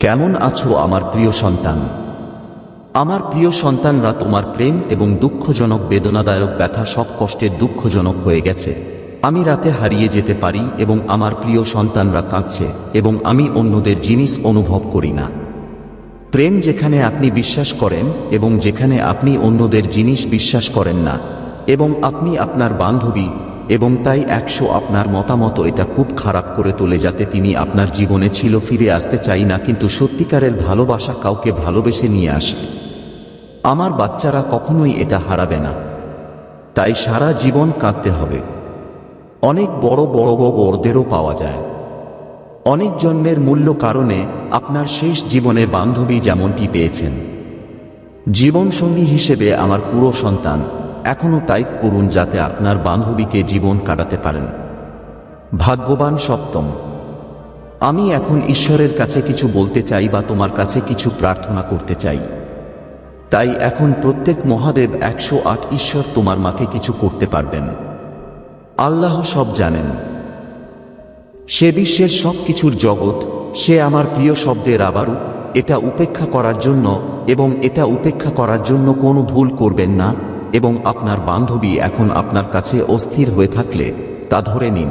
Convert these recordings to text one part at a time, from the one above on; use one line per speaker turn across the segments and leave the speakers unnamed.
কেমন আছো আমার প্রিয় সন্তান? আমার প্রিয় সন্তানরা, তোমার প্রেম এবং দুঃখজনক বেদনাদায়ক ব্যথা সব কষ্টের দুঃখজনক হয়ে গেছে। আমি রাতে হারিয়ে যেতে পারি এবং আমার প্রিয় সন্তানরা কাঁদছে এবং আমি অন্যদের জিনিস অনুভব করি না। প্রেম যেখানে আপনি বিশ্বাস করেন এবং যেখানে আপনি অন্যদের জিনিস বিশ্বাস করেন না, এবং আপনি আপনার বান্ধবী, এবং তাই 100 আপনার মতামত এটা খুব খারাপ করে তোলে যাতে তিনি আপনার জীবনে ছিল। ফিরে আসতে চাই না, কিন্তু সত্যিকারের ভালোবাসা কাউকে ভালোবেসে নিয়ে আসে। আমার বাচ্চারা কখনোই এটা হারাবে না, তাই সারা জীবন কাঁদতে হবে। অনেক বড় বড় বড়দেরও পাওয়া যায় অনেক জন্মের মূল্য কারণে। আপনার শেষ জীবনে বান্ধবী যেমনটি পেয়েছেন, জীবনসঙ্গী হিসেবে আমার পুরো সন্তান এখনও তাই করুন যাতে আপনার বান্ধবীকে জীবন কাটাতে পারেন। ভাগ্যবান সপ্তম, আমি এখন ঈশ্বরের কাছে কিছু বলতে চাই বা তোমার কাছে কিছু প্রার্থনা করতে চাই। তাই এখন প্রত্যেক মহাদেব 108 ঈশ্বর তোমার মাকে কিছু করতে পারবেন। আল্লাহ সব জানেন, সে বিশ্বের সব কিছুর জগৎ। সে আমার প্রিয় শব্দের আবারও এটা উপেক্ষা করার জন্য, এবং এটা উপেক্ষা করার জন্য কোনো ভুল করবেন না। এবং আপনার বান্ধবী এখন আপনার কাছে অস্থির হয়ে থাকলে তা ধরে নিন,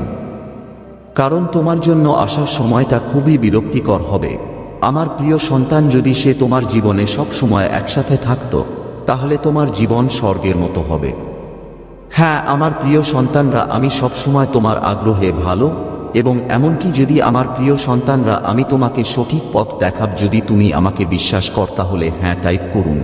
কারণ তোমার জন্য আসার সময়টা খুবই বিরক্তিকর হবে। আমার প্রিয় সন্তান, যদি সে তোমার জীবনে সব সময় একসাথে থাকত তাহলে তোমার জীবন স্বর্গের মতো হবে। হ্যাঁ আমার প্রিয় সন্তানরা, আমি সবসময় তোমার আগ্রহে ভালো, এবং এমনকি যদি আমার প্রিয় সন্তানরা আমি তোমাকে সঠিক পথ দেখাব, যদি তুমি আমাকে বিশ্বাস কর তাহলে হ্যাঁ টাইপ করুন।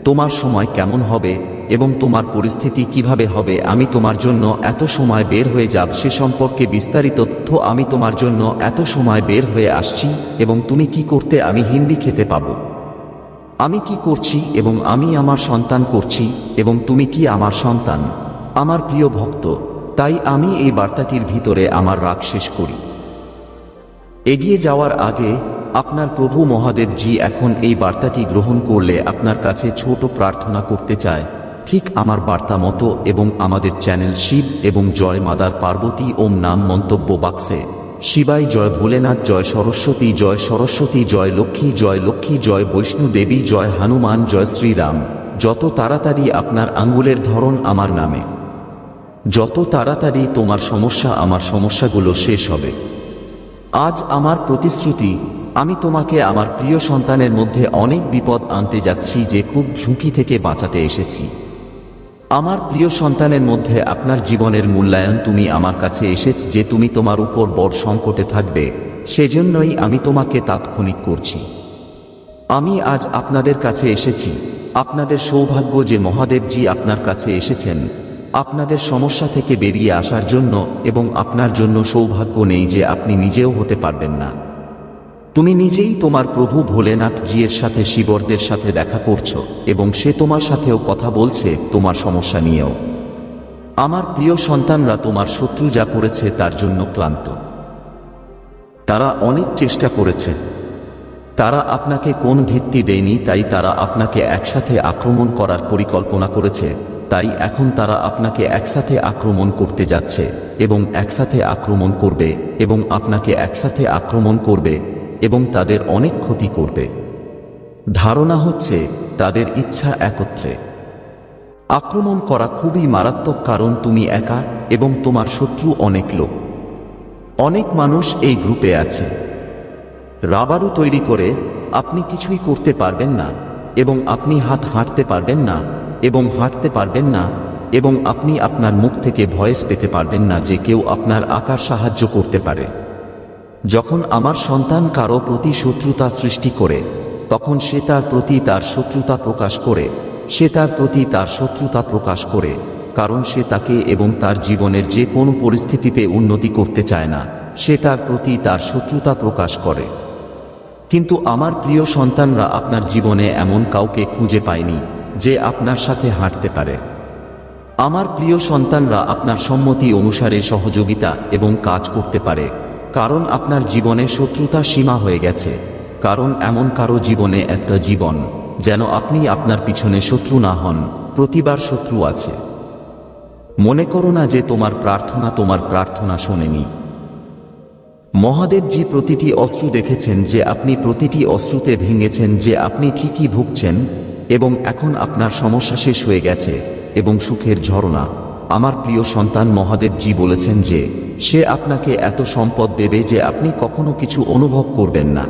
তোমার সময় কেমন হবে এবং তোমার পরিস্থিতি কিভাবে হবে, আমি তোমার জন্য এত সময় বের হয়ে যাব সে সম্পর্কে বিস্তারিত তথ্য আমি তোমার জন্য এত সময় বের হয়ে আসছি। এবং তুমি কি করতে আমি হিন্দি খেতে পাবো, আমি কি করছি এবং আমি আমার সন্তান করছি, এবং তুমি কি আমার সন্তান, আমার প্রিয় ভক্ত। তাই আমি এই বার্তাটির ভিতরে আমার রাগ শেষ করি। এগিয়ে যাওয়ার আগে আপনার প্রভু মহাদেবজি এখন এই বার্তাটি গ্রহণ করলে আপনার কাছে ছোট প্রার্থনা করতে চায়, ঠিক আমার বার্তা মতো। এবং আমাদের চ্যানেল শিব এবং জয় মাদার পার্বতী ওম নাম মন্তব্য বাক্সে শিবাই জয়, ভোলেনাথ জয়, সরস্বতী জয়, সরস্বতী জয়, লক্ষ্মী জয়, লক্ষ্মী জয়, বৈষ্ণু দেবী জয়, হনুমান জয়, শ্রীরাম। যত তাড়াতাড়ি আপনার আঙ্গুলের ধরন আমার নামে, যত তাড়াতাড়ি তোমার সমস্যা আমার সমস্যাগুলো শেষ হবে। আজ আমার প্রতিশ্রুতি, আমি তোমাকে আমার প্রিয় সন্তানের মধ্যে অনেক বিপদ আনতে যাচ্ছি যে খুব ঝুঁকি থেকে বাঁচাতে এসেছি। আমার প্রিয় সন্তানের মধ্যে আপনার জীবনের মূল্যায়ন, তুমি আমার কাছে এসেছ যে তুমি তোমার উপর বড় সংকটে থাকবে, সেজন্যই আমি তোমাকে তাৎক্ষণিক করছি। আমি আজ আপনাদের কাছে এসেছি। আপনাদের সৌভাগ্য যে মহাদেবজি আপনার কাছে এসেছেন আপনাদের সমস্যা থেকে বেরিয়ে আসার জন্য, এবং আপনার জন্য সৌভাগ্য নেই যে আপনি নিজেও হতে পারবেন না। তুমি নিজেই তোমার প্রভু ভোলেনাথ জিয়ের সাথে, শিবরদের সাথে দেখা করছো, এবং সে তোমার সাথেও কথা বলছে তোমার সমস্যা নিয়েও। আমার প্রিয় সন্তানরা, তোমার শত্রু যা করেছে তার জন্য ক্লান্ত। তারা অনেক চেষ্টা করেছে, তারা আপনাকে কোন ভিত্তি দেয়নি, তাই তারা আপনাকে একসাথে আক্রমণ করার পরিকল্পনা করেছে। তাই এখন তারা আপনাকে একসাথে আক্রমণ করতে যাচ্ছে, এবং একসাথে আক্রমণ করবে, এবং আপনাকে একসাথে আক্রমণ করবে, এবং তাদের অনেক ক্ষতি করবে। ধারণা হচ্ছে তাদের ইচ্ছা একত্রে আক্রমণ করা খুবই মারাত্মক, কারণ তুমি একা এবং তোমার শত্রু অনেক লোক, অনেক মানুষ এই গ্রুপে আছে। রাবারু তৈরি করে আপনি কিছুই করতে পারবেন না, এবং আপনি হাঁটতে পারবেন না, এবং হাঁটতে পারবেন না, এবং আপনি আপনার মুখ থেকে ভয়েস পেতে পারবেন না যে কেউ আপনার আকার সাহায্য করতে পারে। যখন আমার সন্তান কারো প্রতি শত্রুতা সৃষ্টি করে, তখন সে তার প্রতি তার শত্রুতা প্রকাশ করে, সে তার প্রতি তার শত্রুতা প্রকাশ করে, কারণ সে তাকে এবং তার জীবনের যে কোনো পরিস্থিতিতে উন্নতি করতে চায় না, সে তার প্রতি তার শত্রুতা প্রকাশ করে। কিন্তু আমার প্রিয় সন্তানরা, আপনার জীবনে এমন কাউকে খুঁজে পায়নি যে আপনার সাথে হাঁটতে পারে। আমার প্রিয় সন্তানরা আপনার সম্মতি অনুসারে সহযোগিতা এবং কাজ করতে পারে, কারণ আপনার জীবনে শত্রুতা সীমা হয়ে গেছে। কারণ এমন কারো জীবনে একটা জীবন যেন আপনি আপনার পিছনে শত্রু না হন, প্রতিবার শত্রু আছে। মনে করো না যে তোমার প্রার্থনা শোনেনি। মহাদেবজি প্রতিটি অশ্রু দেখেছেন যে আপনি প্রতিটি অশ্রুতে ভেঙেছেন যে আপনি ঠিকই ভুগছেন এবং এখন আপনার সমস্যা শেষ হয়ে গেছে এবং সুখের ঝরনা। আমার প্রিয় সন্তান, মহাদেবজি বলেছেন যে সে আপনাকে এত সম্পদ দেবে যে আপনি কখনো কিছু অনুভব করবেন না।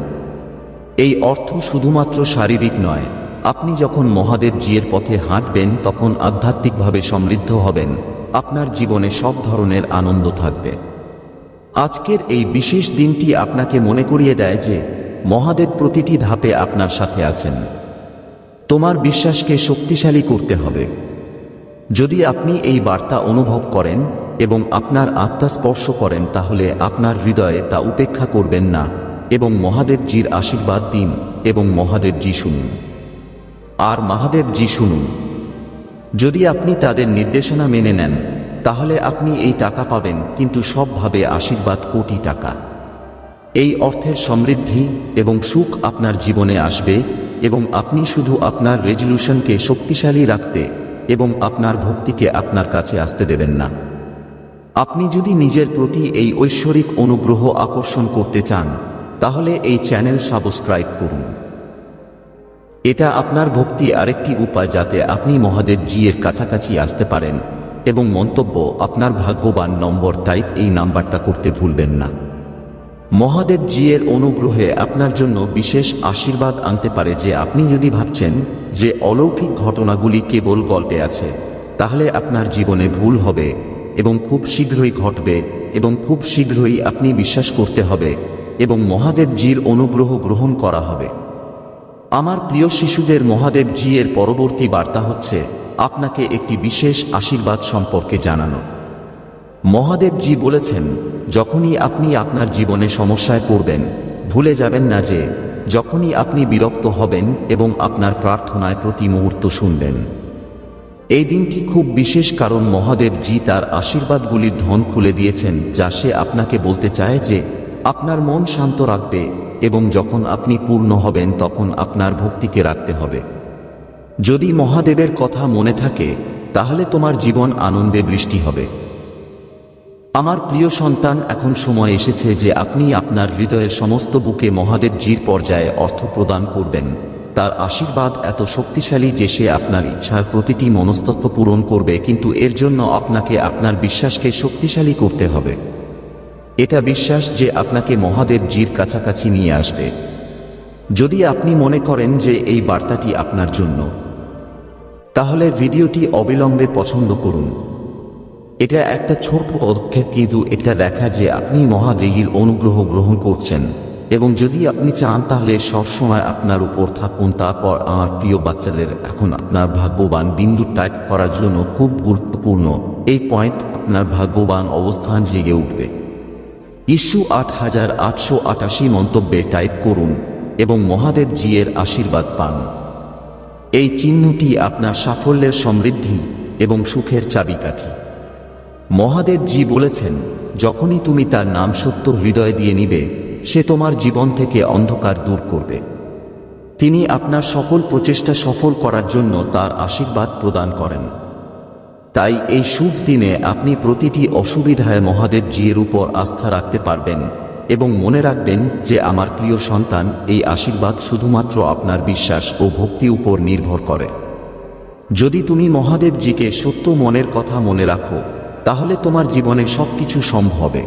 এই অর্থ শুধুমাত্র শারীরিক নয়, আপনি যখন মহাদেবজির পথে হাঁটবেন তখন আধ্যাত্মিকভাবে সমৃদ্ধ হবেন, আপনার জীবনে সব ধরনের আনন্দ থাকবে। আজকের এই বিশেষ দিনটি আপনাকে মনে করিয়ে দেয় যে মহাদেব প্রতিটি ধাপে আপনার সাথে আছেন। তোমার বিশ্বাসকে শক্তিশালী করতে হবে। যদি আপনি এই বার্তা অনুভব করেন এবং আপনার আত্মা স্পর্শ করেন তাহলে আপনার হৃদয়ে তা উপেক্ষা করবেন না এবং মহাদেবজির আশীর্বাদ দিন এবং মহাদেবজি শুনুন। আর মহাদেবজি শুনুন। যদি আপনি তাদের নির্দেশনা মেনে নেন তাহলে আপনি এই টাকা পাবেন, কিন্তু সবভাবে আশীর্বাদ কোটি টাকা। এই অর্থের সমৃদ্ধি এবং সুখ আপনার জীবনে আসবে এবং আপনি শুধু আপনার রেজলিউশনকে শক্তিশালী রাখতে এবং আপনার ভক্তিকে আপনার কাছে আসতে দেবেন না। আপনি যদি নিজের প্রতি এই ঐশ্বরিক অনুগ্রহ আকর্ষণ করতে চান তাহলে এই চ্যানেল সাবস্ক্রাইব করুন। এটা আপনার ভক্তি আরেকটি উপায় যাতে আপনি মহাদেবজি এর কাছাকাছি আসতে পারেন। এবং মন্তব্য আপনার ভাগ্যবান নম্বর টাইপ এই নাম্বারটা করতে ভুলবেন না। মহাদেবজি এর অনুগ্রহে আপনার জন্য বিশেষ আশীর্বাদ আনতে পারে যে আপনি যদি ভাবছেন যে অলৌকিক ঘটনাগুলি কেবল গল্পে আছে তাহলে আপনার জীবনে ভুল হবে এবং খুব শীঘ্রই ঘটবে এবং খুব শীঘ্রই আপনি বিশ্বাস করতে হবে এবং মহাদেবজির অনুগ্রহ গ্রহণ করা হবে। আমার প্রিয় শিশুদের, মহাদেবজি এর পরবর্তী বার্তা হচ্ছে আপনাকে একটি বিশেষ আশীর্বাদ সম্পর্কে জানানো। মহাদেবজি বলেছেন যখনই আপনি আপনার জীবনে সমস্যায় পড়বেন ভুলে যাবেন না যে যখনই আপনি বিরক্ত হবেন এবং আপনার প্রার্থনায় প্রতি মুহূর্ত শুনবেন। এই দিনটি খুব বিশেষ কারণ মহাদেবজি তার আশীর্বাদগুলির ধন খুলে দিয়েছেন যা সে আপনাকে বলতে চায় যে আপনার মন শান্ত রাখবে এবং যখন আপনি পূর্ণ হবেন তখন আপনার ভক্তিকে রাখতে হবে। যদি মহাদেবের কথা মনে থাকে তাহলে তোমার জীবন আনন্দে বৃষ্টি হবে। আমার প্রিয় সন্তান, এখন সময় এসেছে যে আপনি আপনার হৃদয়ের সমস্ত বুকে মহাদেবজির পর্যায়ে অর্থ প্রদান করবেন। তার আশীর্বাদ এত শক্তিশালী যে সে আপনার ইচ্ছার প্রতিটি মনস্তত্ত্ব পূরণ করবে, কিন্তু এর জন্য আপনাকে আপনার বিশ্বাসকে শক্তিশালী করতে হবে। এটা বিশ্বাস যে আপনাকে মহাদেবজির কাছাকাছি নিয়ে আসবে। যদি আপনি মনে করেন যে এই বার্তাটি আপনার জন্য, তাহলে ভিডিওটি অবিলম্বে পছন্দ করুন। এটা একটা ছোট পদক্ষেপ, কিন্তু এটা দেখা যে আপনি মহাদেবীর অনুগ্রহ গ্রহণ করছেন এবং যদি আপনি চান তাহলে সবসময় আপনার উপর থাকুন। তারপর আমার প্রিয় বাচ্চাদের, এখন আপনার ভাগ্যবান বিন্দু টাইপ করার জন্য খুব গুরুত্বপূর্ণ এই পয়েন্ট, আপনার ভাগ্যবান অবস্থান জেগে উঠবে। ইস্যু 8888 মন্তব্যে টাইপ করুন এবং মহাদেবজি এর আশীর্বাদ পান। এই চিহ্নটি আপনার সাফল্যের, সমৃদ্ধি এবং সুখের চাবিকাঠি। মহাদেবজি বলেছেন যখনই তুমি তার নাম সত্য হৃদয় দিয়ে নিবে সে তোমার জীবন থেকে অন্ধকার দূর করবে। তিনি আপনার সকল প্রচেষ্টা সফল করার জন্য তার আশীর্বাদ প্রদান করেন। তাই এই শুভ দিনে আপনি প্রতিটি অসুবিধায় মহাদেবজি এর উপর আস্থা রাখতে পারবেন এবং মনে রাখবেন যে আমার প্রিয় সন্তান, এই আশীর্বাদ শুধুমাত্র আপনার বিশ্বাস ও ভক্তি উপর নির্ভর করে। যদি তুমি মহাদেবজিকে সত্য মনের কথা মনে রাখো তাহলে তোমার জীবনে সবকিছু সম্ভব হবে।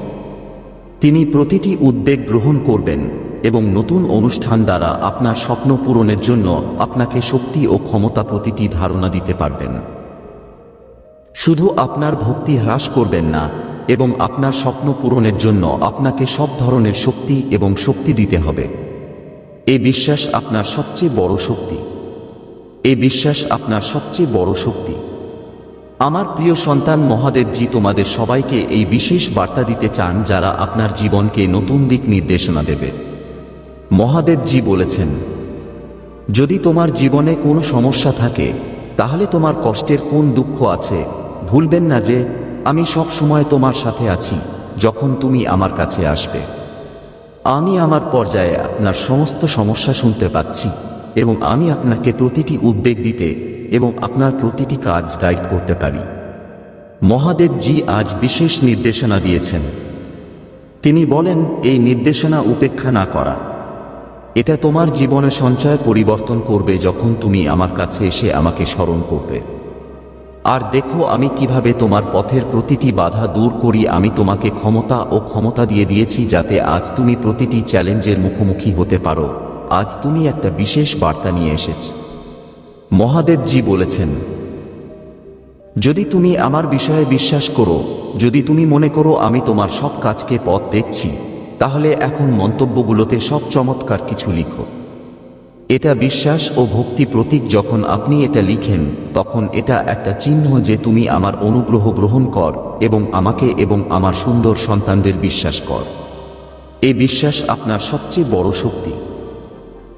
তিনি প্রতিটি উদ্বেগ গ্রহণ করবেন এবং নতুন অনুষ্ঠান দ্বারা আপনার স্বপ্ন পূরণের জন্য আপনাকে শক্তি ও ক্ষমতা প্রতিটি ধারণা দিতে পারবেন। শুধু আপনার ভক্তি হ্রাস করবেন না এবং আপনার স্বপ্ন পূরণের জন্য আপনাকে সব ধরনের শক্তি এবং শক্তি দিতে হবে। এই বিশ্বাস আপনার সবচেয়ে বড় শক্তি। এই বিশ্বাস আপনার সবচেয়ে বড় শক্তি। আমার প্রিয় সন্তান, মহাদেবজি তোমাদের সবাইকে এই বিশেষ বার্তা দিতে চান যারা আপনার জীবনকে নতুন দিক নির্দেশনা দেবে। মহাদেবজি বলেছেন যদি তোমার জীবনে কোনো সমস্যা থাকে তাহলে তোমার কষ্টের কোন দুঃখ আছে, ভুলবেন না যে আমি সব সময় তোমার সাথে আছি যখন তুমি আমার কাছে আসবে। আমি আমার পর্যায়ে আপনার সমস্ত সমস্যা শুনতে পাচ্ছি এবং আমি আপনাকে প্রতিটি উদ্বেগ দিতে এবং আপনার প্রতিটি কাজ গাইড করতে পারি। মহাদেবজি আজ বিশেষ নির্দেশনা দিয়েছেন। তিনি বলেন, এই নির্দেশনা উপেক্ষা না করা। এটা তোমার জীবনে সঞ্চয় পরিবর্তন করবে যখন তুমি আমার কাছে এসে আমাকে স্মরণ করবে। আর দেখো আমি কিভাবে তোমার পথের প্রতিটি বাধা দূর করি। আমি তোমাকে ক্ষমতা দিয়ে দিয়েছি যাতে আজ তুমি প্রতিটি চ্যালেঞ্জের মুখোমুখি হতে পারো। আজ তুমি একটা বিশেষ বার্তা নিয়ে এসেছ। মহাদেবজি বলেছেন, যদি তুমি আমার বিষয়ে বিশ্বাস করো, যদি তুমি মনে করো আমি তোমার সব কাজকে পথ দেখছি, তাহলে এখন মন্তব্যগুলোতে সব চমৎকার কিছু লিখো। এটা বিশ্বাস ও ভক্তি প্রতীক। যখন আপনি এটা লিখেন তখন এটা একটা চিহ্ন যে তুমি আমার অনুগ্রহ গ্রহণ কর এবং আমাকে এবং আমার সুন্দর সন্তানদের বিশ্বাস কর। এই বিশ্বাস আপনার সবচেয়ে বড় শক্তি।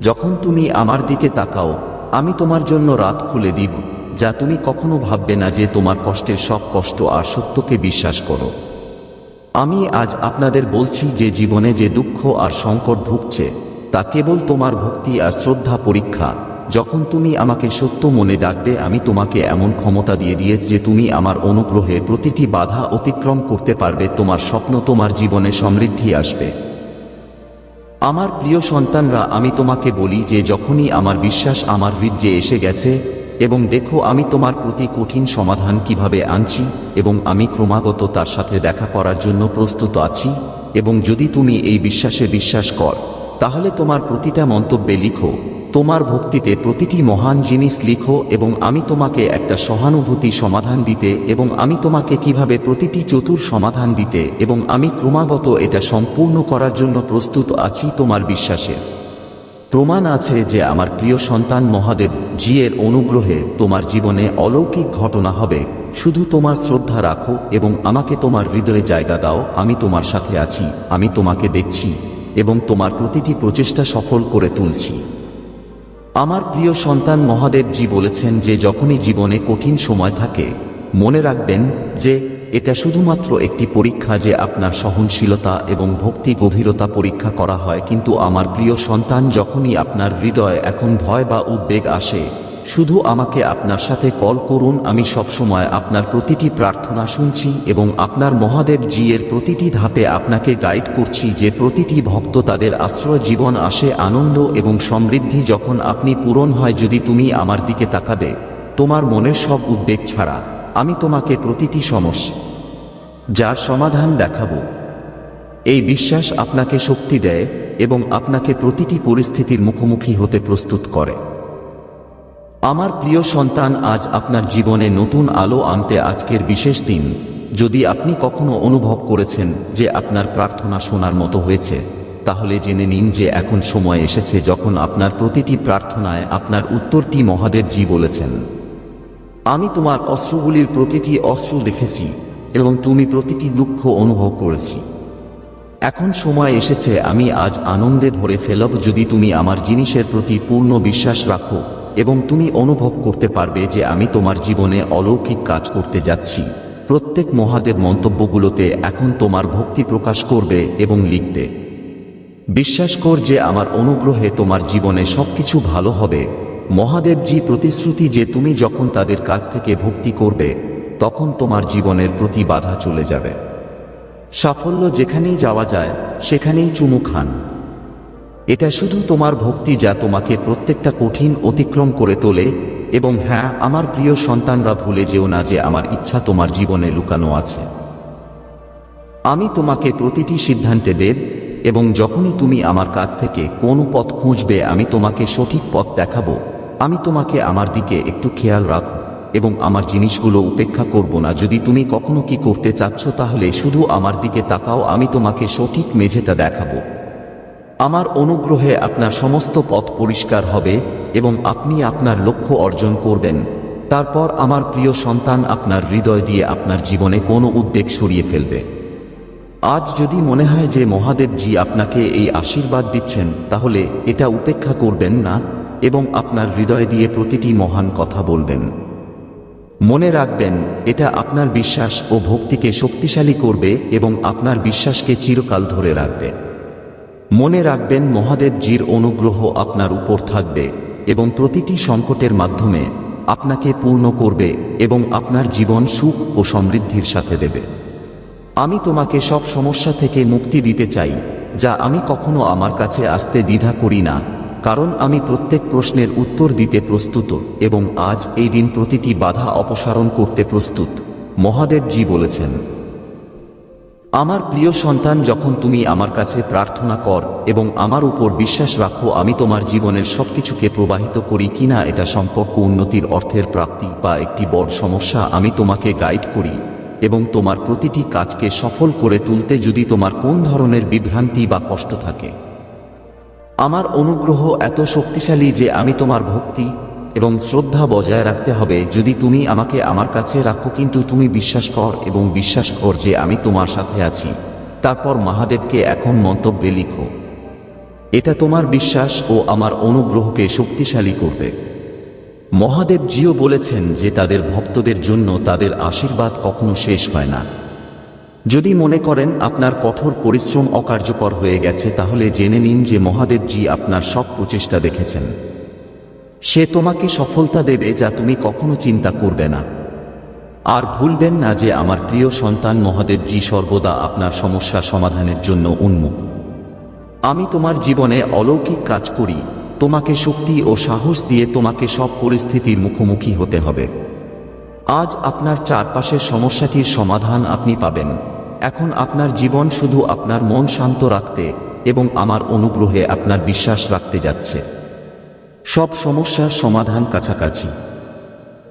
যখন তুমি আমার দিকে তাকাও, আমি তোমার জন্য রাত খুলে দিব, যা তুমি কখনো ভাববে না। যে তোমার কষ্টের সব কষ্ট আর সত্যকে বিশ্বাস করো। আমি আজ আপনাদের বলছি যে জীবনে যে দুঃখ আর সংকট ঢুকছে তা কেবল তোমার ভক্তি আর শ্রদ্ধা পরীক্ষা। যখন তুমি আমাকে সত্য মনে ডাকবে, আমি তোমাকে এমন ক্ষমতা দিয়ে দিয়েছি যে তুমি আমার অনুগ্রহে প্রতিটি বাধা অতিক্রম করতে পারবে। তোমার স্বপ্ন, তোমার জীবনে সমৃদ্ধি আসবে। আমার প্রিয় সন্তানরা, আমি তোমাকে বলি যে যখনই আমার বিশ্বাস আমার হৃদয়ে এসে গেছে, এবং দেখো আমি তোমার প্রতি কঠিন সমাধান কিভাবে আনছি, এবং আমি ক্রমাগত তার সাথে দেখা করার জন্য প্রস্তুত আছি। এবং যদি তুমি এই বিশ্বাসে বিশ্বাস কর, তাহলে তোমার প্রতিটা মন্তব্যে লিখো, তোমার ভক্তিতে প্রতিটি মহান জিনিস লিখো, এবং আমি তোমাকে একটা সহানুভূতি সমাধান দিতে, এবং আমি তোমাকে কিভাবে প্রতিটি চতুর সমাধান দিতে, এবং আমি ক্রমাগত এটা সম্পূর্ণ করার জন্য প্রস্তুত আছি। তোমার বিশ্বাসের প্রমাণ আছে যে আমার প্রিয় সন্তান মহাদেব জি এর অনুগ্রহে তোমার জীবনে অলৌকিক ঘটনা হবে। শুধু তোমার শ্রদ্ধা রাখো এবং আমাকে তোমার হৃদয়ে জায়গা দাও। আমি তোমার সাথে আছি, আমি তোমাকে দেখছি এবং তোমার প্রতিটি প্রচেষ্টা সফল করে তুলছি। আমার প্রিয় সন্তান মহাদেব জি বলেছেন যে যখনই জীবনে কঠিন সময় থাকে, মনে রাখবেন যে এটা শুধুমাত্র একটি পরীক্ষা, যে আপনার সহনশীলতা এবং ভক্তি গভীরতা পরীক্ষা করা হয়। কিন্তু আমার প্রিয় সন্তান, যখনই আপনার হৃদয়ে এখন ভয় বা উদ্বেগ আসে, শুধু আমাকে আপনার সাথে কল করুন। আমি সবসময় আপনার প্রতিটি প্রার্থনা শুনছি এবং আপনার মহাদেব জি এর প্রতিটি ধাপে আপনাকে গাইড করছি। যে প্রতিটি ভক্ত তাদের আশ্রয় জীবন আসে আনন্দ এবং সমৃদ্ধি যখন আপনি পূরণ হয়। যদি তুমি আমার দিকে তাকাবে, তোমার মনের সব উদ্বেগ ছাড়া আমি তোমাকে প্রতিটি সমস্যা যার সমাধান দেখাবো। এই বিশ্বাস আপনাকে শক্তি দেয় এবং আপনাকে প্রতিটি পরিস্থিতির মুখোমুখি হতে প্রস্তুত করে। আমার প্রিয় সন্তান, আজ আপনার জীবনে নতুন আলো আনতে আজকের বিশেষ দিন। যদি আপনি কখনো অনুভব করেছেন যে আপনার প্রার্থনা শোনার মতো হয়েছে, তাহলে জেনে নিন যে এখন সময় এসেছে যখন আপনার প্রতিটি প্রার্থনায় আপনার উত্তরটি মহাদেব জি বলেছেন। আমি তোমার অশ্রুগুলির প্রতিটি অশ্রু দেখেছি এবং তুমি প্রতিটি দুঃখ অনুভব করেছি। এখন সময় এসেছে আমি আজ আনন্দে ভরে ফেলব। যদি তুমি আমার জিনিসের প্রতি পূর্ণ বিশ্বাস রাখো এবং তুমি অনুভব করতে পারবে যে আমি তোমার জীবনে অলৌকিক কাজ করতে যাচ্ছি। প্রত্যেক মহাদেব মন্তব্যগুলোতে এখন তোমার ভক্তি প্রকাশ করবে এবং লিখবে, বিশ্বাস কর যে আমার অনুগ্রহে তোমার জীবনে সবকিছু ভালো হবে। মহাদেবজি প্রতিশ্রুতি যে তুমি যখন তাদের কাছ থেকে ভক্তি করবে, তখন তোমার জীবনের প্রতি বাধা চলে যাবে। সাফল্য যেখানেই যাওয়া যায় সেখানেই চুমু খান। এটা শুধু তোমার ভক্তি যা তোমাকে প্রত্যেকটা কঠিন অতিক্রম করে তোলে। এবং হ্যাঁ, আমার প্রিয় সন্তানরা, ভুলে যেও না যে আমার ইচ্ছা তোমার জীবনে লুকানো আছে। আমি তোমাকে প্রতিটি সিদ্ধান্তে দেব, এবং যখনই তুমি আমার কাছ থেকে কোনো পথ খুঁজবে, আমি তোমাকে সঠিক পথ দেখাবো। আমি তোমাকে আমার দিকে একটু খেয়াল রাখো এবং আমার জিনিসগুলো উপেক্ষা করব না। যদি তুমি কখনো কি করতে চাচ্ছ, তাহলে শুধু আমার দিকে তাকাও, আমি তোমাকে সঠিক মেঝেটা দেখাবো। আমার অনুগ্রহে আপনার সমস্ত পথ পরিষ্কার হবে এবং আপনি আপনার লক্ষ্য অর্জন করবেন। তারপর আমার প্রিয় সন্তান, আপনার হৃদয় দিয়ে আপনার জীবনে কোনো উদ্বেগ সরিয়ে ফেলবে। আজ যদি মনে হয় যে মহাদেব জি আপনাকে এই আশীর্বাদ দিচ্ছেন, তাহলে এটা উপেক্ষা করবেন না এবং আপনার হৃদয় দিয়ে প্রতিটি মহান কথা বলবেন। মনে রাখবেন, এটা আপনার বিশ্বাস ও ভক্তিকে শক্তিশালী করবে এবং আপনার বিশ্বাসকে চিরকাল ধরে রাখবে। মনে রাখবেন, মহাদেব জির অনুগ্রহ আপনার উপর থাকবে এবং প্রতিটি সংকটের মাধ্যমে আপনাকে পূর্ণ করবে এবং আপনার জীবন সুখ ও সমৃদ্ধির সাথে দেবে। আমি তোমাকে সব সমস্যা থেকে মুক্তি দিতে চাই, যা আমি কখনো আমার কাছে আসতে দ্বিধা করি না, কারণ আমি প্রত্যেক প্রশ্নের উত্তর দিতে প্রস্তুত এবং আজ এই দিন প্রতিটি বাধা অপসারণ করতে প্রস্তুত। মহাদেবজি বলেছেন, আমার প্রিয় সন্তান, যখন তুমি আমার কাছে প্রার্থনা কর এবং আমার উপর বিশ্বাস রাখো, আমি তোমার জীবনের সবকিছুকে প্রবাহিত করি কিনা, এটা সম্পর্ক, উন্নতির, অর্থের প্রাপ্তি বা একটি বড় সমস্যা, আমি তোমাকে গাইড করি এবং তোমার প্রতিটি কাজকে সফল করে তুলতে যদি তোমার কোন ধরনের বিভ্রান্তি বা কষ্ট থাকে। আমার অনুগ্রহ এত শক্তিশালী যে আমি তোমার ভক্তি এবং শ্রদ্ধা বজায় রাখতে হবে যদি তুমি আমাকে আমার কাছে রাখো, কিন্তু তুমি বিশ্বাস কর এবং বিশ্বাস কর যে আমি তোমার সাথে আছি। তারপর মহাদেবকে এখন মন্তব্যে লিখো। এটা তোমার বিশ্বাস ও আমার অনুগ্রহকে শক্তিশালী করবে। মহাদেবজিও বলেছেন যে তাদের ভক্তদের জন্য তাদের আশীর্বাদ কখনো শেষ হয় না। যদি মনে করেন আপনার কঠোর পরিশ্রম অকার্যকর হয়ে গেছে, তাহলে জেনে নিন যে মহাদেবজি আপনার সব প্রচেষ্টা দেখেছেন। সে তোমাকে সফলতা দেবে যা তুমি কখনো চিন্তা করবে না। আর ভুলবেন না যে আমার প্রিয় সন্তান, মহাদেবজি সর্বদা আপনার সমস্যা সমাধানের জন্য উন্মুখ। আমি তোমার জীবনে অলৌকিক কাজ করি, তোমাকে শক্তি ও সাহস দিয়ে তোমাকে সব পরিস্থিতির মুখোমুখি হতে হবে। আজ আপনার চারপাশের সমস্যাটির সমাধান আপনি পাবেন। এখন আপনার জীবন শুধু আপনার মন শান্ত রাখতে এবং আমার অনুগ্রহে আপনার বিশ্বাস রাখতে যাচ্ছে। সব সমস্যার সমাধান কাছাকাছি।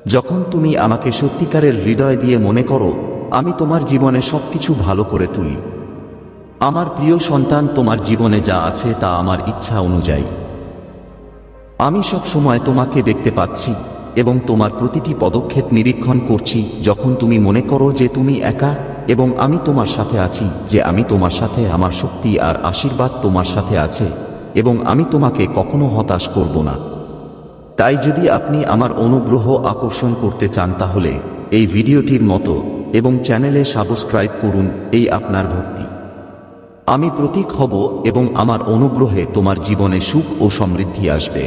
যখন তুমি আমাকে সত্যিকারের হৃদয় দিয়ে মনে করো, আমি তোমার জীবনে সবকিছু ভালো করে তুলি। আমার প্রিয় সন্তান, তোমার জীবনে যা আছে তা আমার ইচ্ছা অনুযায়ী। আমি সব সময় তোমাকে দেখতে পাচ্ছি এবং তোমার প্রতিটি পদক্ষেপ নিরীক্ষণ করছি। যখন তুমি মনে করো যে তুমি একা এবং আমি তোমার সাথে আছি, যে আমি তোমার সাথে, আমার শক্তি আর আশীর্বাদ তোমার সাথে আছে এবং আমি তোমাকে কখনো হতাশ করব না। তাই যদি আপনি আমার অনুগ্রহ আকর্ষণ করতে চান, তাহলে এই ভিডিওটির মতো এবং চ্যানেলে সাবস্ক্রাইব করুন। এই আপনার ভক্তি। আমি প্রতীক হব এবং আমার অনুগ্রহে তোমার জীবনে সুখ ও সমৃদ্ধি আসবে।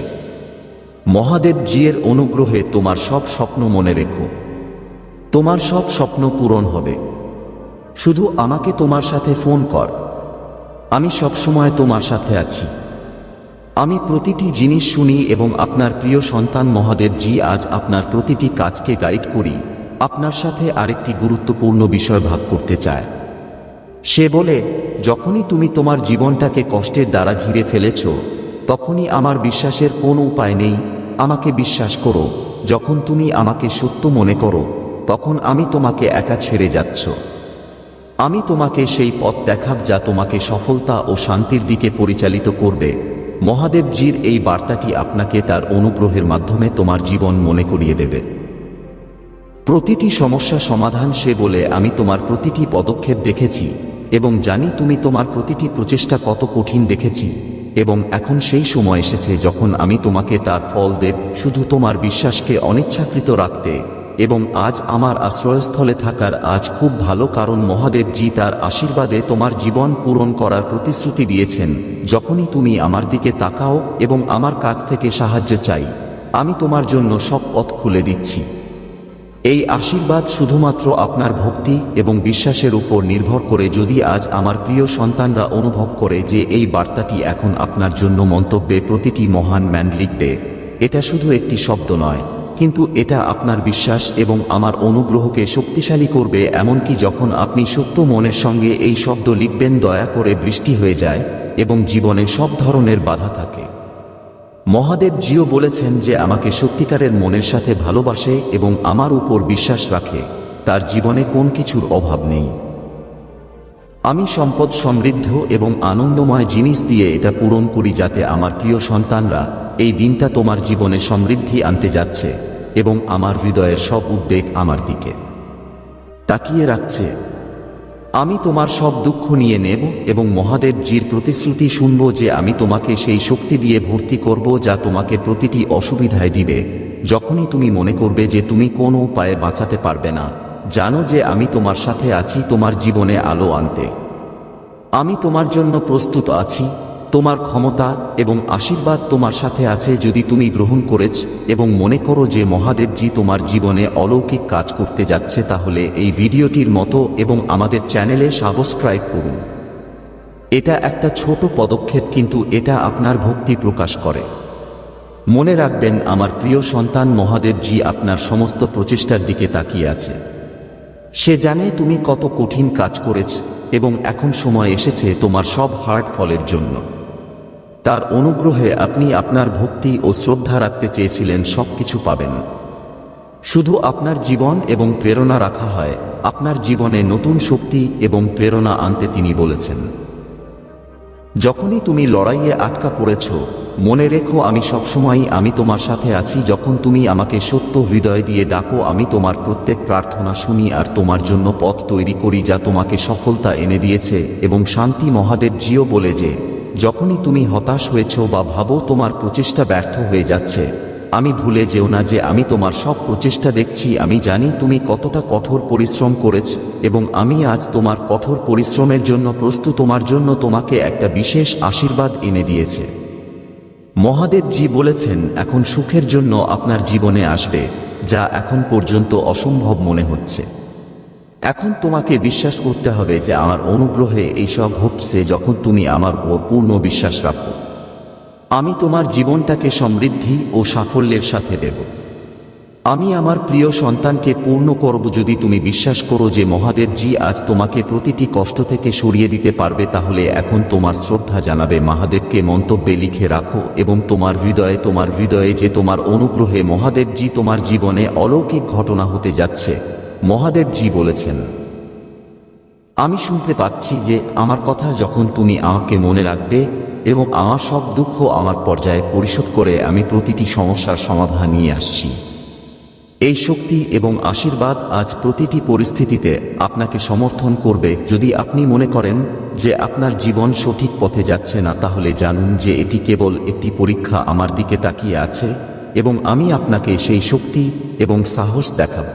মহাদেবজির অনুগ্রহে তোমার সব স্বপ্ন মনে রেখো। তোমার সব স্বপ্ন পূরণ হবে। শুধু আমাকে তোমার সাথে ফোন কর। আমি সবসময় তোমার সাথে আছি। আমি প্রতিটি জিনিস শুনি এবং আপনার প্রিয় সন্তান মহাদেবজি আজ আপনার প্রতিটি কাজকে গাইড করি। আপনার সাথে আরেকটি গুরুত্বপূর্ণ বিষয় ভাগ করতে চায়। সে বলে, যখনই তুমি তোমার জীবনটাকে কষ্টের দ্বারা ঘিরে ফেলেছ, তখনই আমার বিশ্বাসের কোনো উপায় নেই। আমাকে বিশ্বাস করো, যখন তুমি আমাকে সত্য মনে করো, তখন আমি তোমাকে একা ছেড়ে যাচ্ছ। আমি তোমাকে সেই পথ দেখাব যা তোমাকে সফলতা ও শান্তির দিকে পরিচালিত করবে। মহাদেবজির এই বার্তাটি আপনাকে তার অনুগ্রহের মাধ্যমে তোমার জীবন মনে করিয়ে দেবে। প্রতিটি সমস্যা সমাধান। সে বলে, আমি তোমার প্রতিটি পদক্ষেপ দেখেছি এবং জানি তুমি তোমার প্রতিটি প্রচেষ্টা কত কঠিন দেখেছি, এবং এখন সেই সময় এসেছে যখন আমি তোমাকে তার ফল দেব, শুধু তোমার বিশ্বাসকে অনিচ্ছাকৃত রাখতে। এবং আজ আমার আশ্রয়স্থলে থাকার আজ খুব ভালো, কারণ মহাদেবজি তার আশীর্বাদে তোমার জীবন পূরণ করার প্রতিশ্রুতি দিয়েছেন। যখনই তুমি আমার দিকে তাকাও এবং আমার কাছ থেকে সাহায্য চাই, আমি তোমার জন্য সব পথ খুলে দিচ্ছি। এই আশীর্বাদ শুধুমাত্র আপনার ভক্তি এবং বিশ্বাসের উপর নির্ভর করে। যদি আজ আমার প্রিয় সন্তানরা অনুভব করে যে এই বার্তাটি এখন আপনার জন্য, মন্তব্যে প্রতিটি মহান ম্যান লিখবে, এটা শুধু একটি শব্দ নয়, কিন্তু এটা আপনার বিশ্বাস এবং আমার অনুগ্রহকে শক্তিশালী করবে। এমনকি যখন আপনি সত্য মনের সঙ্গে এই শব্দ লিখবেন, দয়া করে বৃষ্টি হয়ে যায় এবং জীবনে সব ধরনের বাধা থাকে। মহাদেবজিও বলেছেন যে আমাকে সত্যিকারের মনের সাথে ভালোবাসে এবং আমার উপর বিশ্বাস রাখে, তার জীবনে কোন কিছুর অভাব নেই। আমি সম্পদ, সমৃদ্ধ এবং আনন্দময় জিনিস দিয়ে এটা পূরণ করি, যাতে আমার প্রিয় সন্তানরা, এই দিনটা তোমার জীবনে সমৃদ্ধি আনতে যাচ্ছে এবং আমার হৃদয়ের সব উদ্বেগ আমার দিকে তাকিয়ে রাখছে। আমি তোমার সব দুঃখ নিয়ে নেব এবং মহাদেবজির প্রতিশ্রুতি শুনব যে আমি তোমাকে সেই শক্তি দিয়ে ভর্তি করব যা তোমাকে প্রতিটি অসুবিধায় দিবে। যখনই তুমি মনে করবে যে তুমি কোনো উপায়ে বাঁচাতে পারবে না, জানো যে আমি তোমার সাথে আছি তোমার জীবনে আলো আনতে। আমি তোমার জন্য প্রস্তুত আছি তোমার ক্ষমতা এবং আশীর্বাদ তোমার সাথে আছে যদি তুমি গ্রহণ করেছ এবং মনে করো যে মহাদেবজি তোমার জীবনে অলৌকিক কাজ করতে যাচ্ছে, তাহলে এই ভিডিওটির মতো এবং আমাদের চ্যানেলে সাবস্ক্রাইব করুন। এটা একটা ছোট পদক্ষেপ, কিন্তু এটা আপনার ভক্তি প্রকাশ করে। মনে রাখবেন, আমার প্রিয় সন্তান, মহাদেবজি আপনার সমস্ত প্রচেষ্টার দিকে তাকিয়ে আছে। সে জানে তুমি কত কঠিন কাজ করেছ এবং এখন সময় এসেছে তোমার সব হার্ড ফলের জন্য। তার অনুগ্রহে আপনি আপনার ভক্তি ও শ্রদ্ধা রাখতে চেয়েছিলেন, সবকিছু পাবেন। শুধু আপনার জীবন এবং প্রেরণা রাখা হয়, আপনার জীবনে নতুন শক্তি এবং প্রেরণা আনতে তিনি বলেছেন। যখনই তুমি লড়াইয়ে আটকা পড়েছ, মনে রেখো আমি তোমার সাথে আছি। যখন তুমি আমাকে সত্য হৃদয় দিয়ে ডাকো, আমি তোমার প্রত্যেক প্রার্থনা শুনি আর তোমার জন্য পথ তৈরি করি যা তোমাকে সফলতা এনে দিয়েছে এবং শান্তি। মহাদেবজিও বলে যে যখনই তুমি হতাশ হয়েছ বা ভাবো তোমার প্রচেষ্টা ব্যর্থ হয়ে যাচ্ছে, আমি ভুলে যেও না যে আমি তোমার সব প্রচেষ্টা দেখছি। আমি জানি তুমি কতটা কঠোর পরিশ্রম করেছ এবং আমি আজ তোমার কঠোর পরিশ্রমের জন্য প্রস্তুত। তোমার জন্য তোমাকে একটা বিশেষ আশীর্বাদ এনে দিয়েছে। মহাদেবজি বলেছেন এখন সুখের জন্য আপনার জীবনে আসবে, যা এখন পর্যন্ত অসম্ভব মনে হচ্ছে। এখন তোমাকে বিশ্বাস করতে হবে যে আমার অনুগ্রহে এইসব ঘটছে। যখন তুমি আমার উপর পূর্ণ বিশ্বাস রাখো, আমি তোমার জীবনটাকে সমৃদ্ধি ও সাফল্যের সাথে দেব। আমি আমার প্রিয় সন্তানকে পূর্ণ করব। যদি তুমি বিশ্বাস করো যে মহাদেবজি আজ তোমাকে প্রতিটি কষ্ট থেকে সরিয়ে দিতে পারবে, তাহলে এখন তোমার শ্রদ্ধা জানাবে মহাদেবকে মন্তব্যে লিখে রাখো এবং তোমার হৃদয়ে যে তোমার অনুগ্রহে মহাদেবজি তোমার জীবনে অলৌকিক ঘটনা হতে যাচ্ছে। মহাদেবজি বলেছেন, আমি শুনতে পাচ্ছি যে আমার কথা যখন তুমি আমাকে মনে রাখবে এবং আমার সব দুঃখ আমার পর্যায়ে পরিশোধ করে আমি প্রতিটি সমস্যার সমাধান নিয়ে আসছি। এই শক্তি এবং আশীর্বাদ আজ প্রতিটি পরিস্থিতিতে আপনাকে সমর্থন করবে। যদি আপনি মনে করেন যে আপনার জীবন সঠিক পথে যাচ্ছে না, তাহলে জানুন যে এটি কেবল একটি পরীক্ষা আমার দিকে তাকিয়ে আছে এবং আমি আপনাকে সেই শক্তি এবং সাহস দেখাব।